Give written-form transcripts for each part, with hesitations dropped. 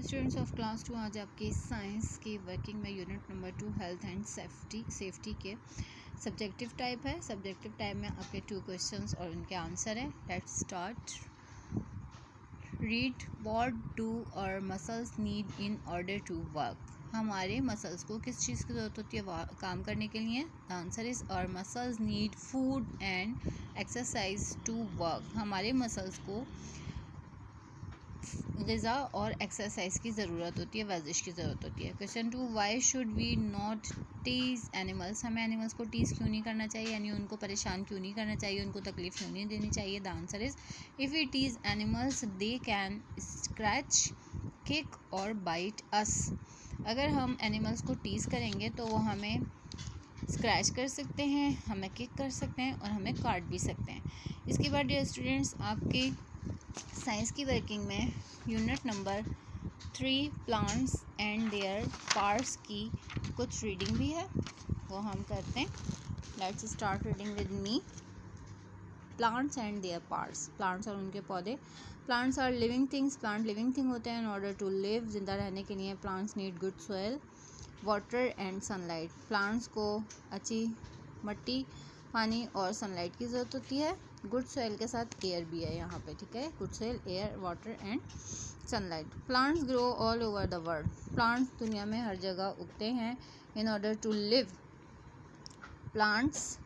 Students of class 2, आज आपकी science की वर्किंग में unit number 2 health and safety के सब्जेक्टिव टाइप है। सब्जेक्टिव टाइप में आपके 2 क्वेश्चंस और उनके आंसर हैं। Let's start. Read what do our muscles need in order to work. हमारे मसल्स को किस चीज़ की ज़रूरत होती है काम करने के लिए? The answer is our muscles need food and exercise to work. हमारे मसल्स को ग़िज़ा और एक्सरसाइज की ज़रूरत होती है, वर्जिश की ज़रूरत होती है। Question 2, why should we not tease animals. हमें एनिमल्स को टीज़ क्यों नहीं करना चाहिए, यानी उनको परेशान क्यों नहीं करना चाहिए, उनको तकलीफ़ क्यों नहीं देनी चाहिए? The answer is if we tease animals they can scratch, kick और बाइट अस। अगर हम एनिमल्स को टीज़ करेंगे तो वो हमें स्क्रैच कर सकते हैं, हमें किक कर सकते हैं और हमें काट भी सकते हैं। इसके बाद डियर स्टूडेंट्स, आपके साइंस की वर्किंग में unit number 3 plants and their parts की कुछ रीडिंग भी है, वो हम करते हैं। Let's start reading with me. Plants and their parts. Plants और उनके पौधे। Plants are living things. Plant living thing होते हैं। इन ऑर्डर टू लिव, जिंदा रहने के लिए plants need good soil, water and sunlight. Plants को अच्छी मट्टी, पानी और सनलाइट की ज़रूरत होती है। गुड सोयल के साथ एयर भी है यहाँ पे, ठीक है। Good soil, air, water and sunlight. Plants grow all over the world. Plants दुनिया में हर जगह उगते हैं। In order to live, plants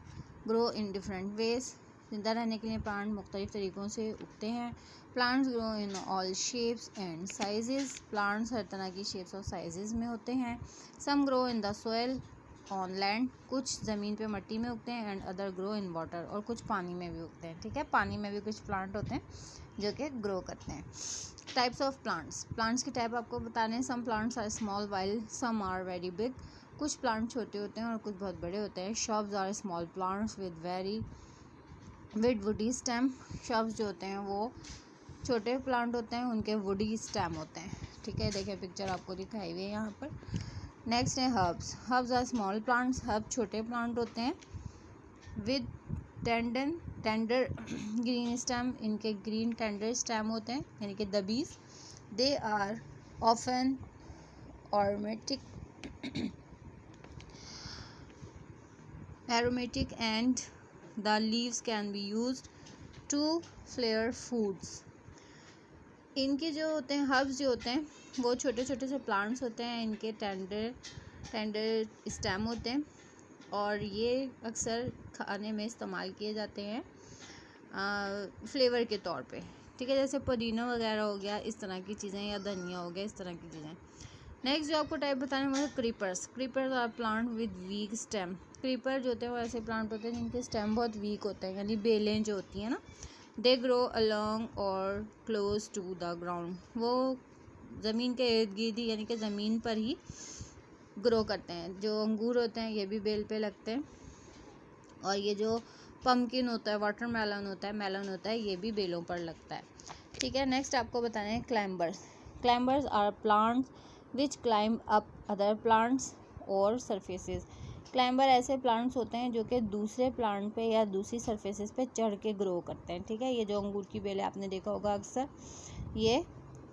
grow in different ways. जिंदा रहने के लिए प्लांट मुख्तलिफ तरीक़ों से उगते हैं। Plants grow in all shapes and sizes. Plants हर तरह की शेप्स और साइजेस में होते हैं। Some grow in the soil on land. कुछ ज़मीन पे मट्टी में उगते हैं। And other grow in water, और कुछ पानी में भी उगते हैं, ठीक है। पानी में भी कुछ प्लांट होते हैं जो कि ग्रो करते हैं। Types of plants. प्लांट्स की टाइप आपको बताने हैं। Some plants are small while some are very big. कुछ प्लांट छोटे होते हैं और कुछ बहुत बड़े होते हैं। Shrubs are small plants with woody stem. Shrubs जो होते हैं वो छोटे प्लांट होते हैं, उनके वुडी स्टेम होते हैं, ठीक है। देखिए पिक्चर आपको दिखाई हुई है यहाँ पर। नेक्स्ट है herbs. Herbs are small plants. Herb छोटे प्लांट होते हैं विद टेंडर ग्रीन स्टेम। इनके ग्रीन टेंडर स्टेम होते हैं, यानी कि दबीज। They are often aromatic and the leaves can be used to flavor foods. इनके जो होते हैं हर्ब्स जो होते हैं वो छोटे छोटे से प्लांट्स होते हैं। इनके टेंडर स्टेम होते हैं और ये अक्सर खाने में इस्तेमाल किए जाते हैं फ्लेवर के तौर पे, ठीक है। जैसे पुदीना वगैरह हो गया, इस तरह की चीज़ें, या धनिया हो गया, इस तरह की चीज़ें। नेक्स्ट जो आपको टाइप बताने वाला creepers. Creepers are plant with weak stem. Creeper जो होते हैं वो ऐसे प्लांट होते हैं जिनके स्टेम बहुत वीक होते हैं, यानी बेलें जो होती हैं ना। दे ग्रो अलॉन्ग और क्लोज टू द ग्राउंड। वो ज़मीन के इर्द गिर्द ही, यानी कि ज़मीन पर ही ग्रो करते हैं। जो अंगूर होते हैं ये भी बेल पे लगते हैं, और ये जो पम्पकिन होता है, वाटरमेलन होता है, मेलन होता है, ये भी बेलों पर लगता है, ठीक है। नेक्स्ट आपको बताना है climbers. Climbers are plants which climb up other plants or surfaces. Climber ऐसे प्लांट्स होते हैं जो कि दूसरे प्लांट पे या दूसरी सरफेसेस पे चढ़ के ग्रो करते हैं, ठीक है। ये जो अंगूर की बेलें आपने देखा होगा अक्सर, ये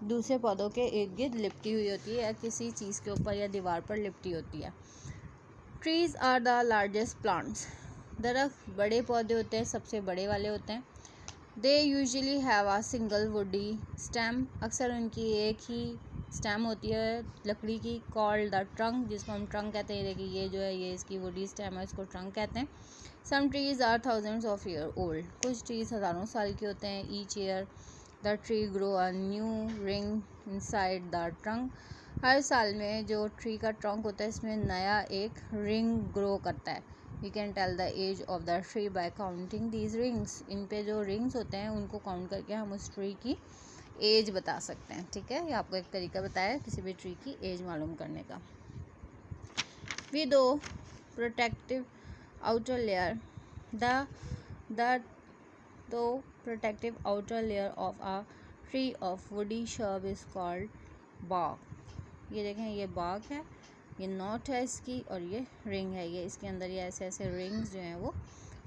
दूसरे पौधों के इर्द गिर्द लिपटी हुई होती है, या किसी चीज़ के ऊपर या दीवार पर लिपटी होती है। Trees are the largest plants. दरख्त बड़े पौधे होते हैं, सबसे बड़े वाले होते हैं। They usually have a single woody stem. अक्सर उनकी एक ही स्टेम होती है लकड़ी की, कॉल्ड द ट्रंक, जिसको हम ट्रंक कहते हैं। देखिए ये जो है ये इसकी वुडी स्टेम है, इसको ट्रंक कहते हैं। Some trees are thousands of year old. कुछ ट्रीज हज़ारों साल के होते हैं। Each year the tree grow a new ring inside the trunk. हर साल में जो ट्री का ट्रंक होता है इसमें नया एक रिंग ग्रो करता है। We can tell the age of the tree by counting these rings. इन पे जो रिंग्स होते हैं उनको काउंट करके हम उस ट्री की एज बता सकते हैं, ठीक है। ये आपको एक तरीका बताया किसी भी ट्री की एज मालूम करने का। We the protective outer layer the protective outer layer of a tree of woody shrub is called bark. ये देखें ये बाग है, ये नॉट है इसकी, और ये रिंग है। ये इसके अंदर ये ऐसे ऐसे रिंग्स जो हैं वो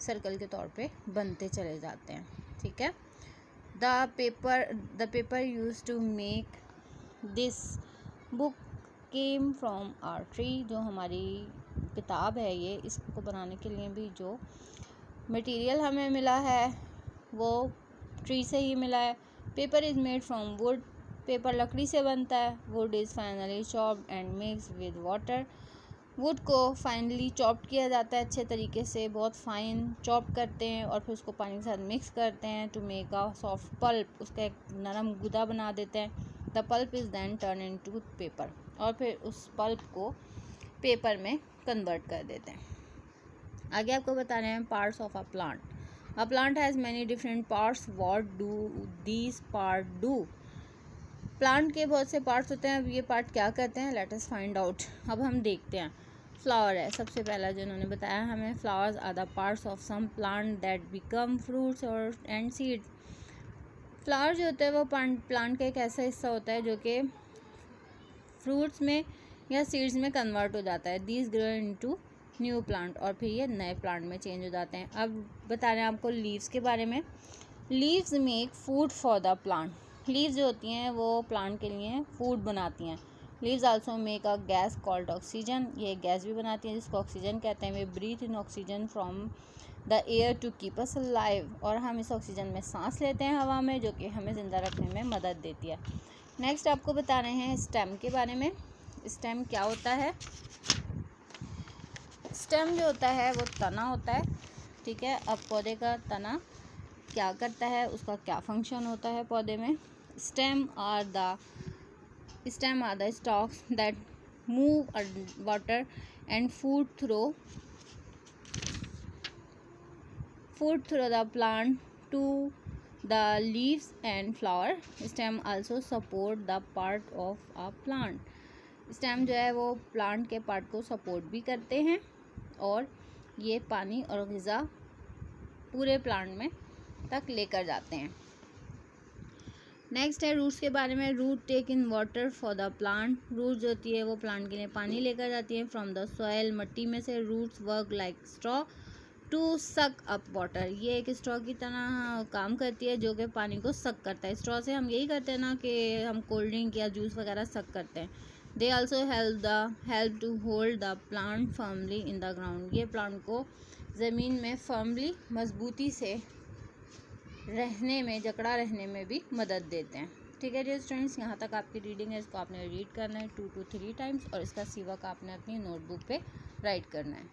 सर्कल के तौर पे बनते चले जाते हैं, ठीक है। The paper used to make this book came from our tree, जो हमारी किताब है ये, इसको बनाने के लिए भी जो मटेरियल हमें मिला है वो ट्री से ही मिला है। Paper is made from would, paper लकड़ी से बनता है। Would is finally chopped and mix with water, would को फाइनली चॉप्ड किया जाता है अच्छे तरीके से, बहुत फाइन चॉप करते हैं और फिर उसको पानी के साथ मिक्स करते हैं to make a soft pulp, उसका एक नरम गुदा बना देते हैं। The pulp is then turn into paper, और फिर उस पल्प को पेपर में कन्वर्ट कर देते हैं। आगे आपको बता रहे हैं parts of a plant. A plant has many different parts, what do these part do. Plant के बहुत से पार्ट्स होते हैं, अब ये पार्ट क्या करते हैं, लेट अस फाइंड आउट। अब हम देखते हैं। फ्लावर है सबसे पहला जो उन्होंने बताया हमें, flowers are the parts of some plant that become fruits और एंड सीड्स। फ्लावर जो होता है वो प्लांट का एक ऐसा हिस्सा होता है जो कि फ्रूट्स में या सीड्स में कन्वर्ट हो जाता है। These grow into new plant, और फिर ये नए प्लांट में चेंज हो जाते हैं। अब बता रहे हैं आपको लीव्स के बारे में। Leaves make food for the plant. Leaves जो होती हैं वो प्लांट के लिए फूड बनाती हैं। Leaves also make a gas called oxygen, ये गैस भी बनाती हैं जिसको ऑक्सीजन कहते हैं। We breathe in oxygen from the air to keep us alive, और हम इस ऑक्सीजन में सांस लेते हैं हवा में, जो कि हमें ज़िंदा रखने में मदद देती है। नेक्स्ट आपको बता रहे हैं स्टेम के बारे में। स्टेम क्या होता है? स्टेम जो होता है वो तना होता है, ठीक है। अब पौधे का तना क्या करता है, उसका क्या फंक्शन होता है पौधे में। Stem are the stalks that move water and food through the plant to the leaves and flower. Stem also support the part of a plant. Stem जो है वो प्लांट के पार्ट को सपोर्ट भी करते हैं और ये पानी और ग़िज़ा पूरे प्लांट में तक लेकर जाते हैं। नेक्स्ट है रूट्स के बारे में। Root take in water for the plant. Root जो होती है वो प्लांट के लिए पानी लेकर जाती है फ्रॉम द सॉयल, मट्टी में से। Roots work like straw to suck up water, ये एक स्ट्रॉ की तरह काम करती है जो कि पानी को सक करता है। स्ट्रॉ से हम यही करते हैं ना कि हम कोल्ड ड्रिंक या जूस वगैरह सक करते हैं। They also help to hold the plant firmly in the ground, ये प्लांट को ज़मीन में फर्मली मजबूती से रहने में, जकड़ा रहने में भी मदद देते हैं। ठीक है डियर स्टूडेंट्स, यहाँ तक आपकी रीडिंग है, इसको आपने रीड करना है 2 to 3 टाइम्स और इसका सी वर्क आपने अपनी नोटबुक पे राइट करना है।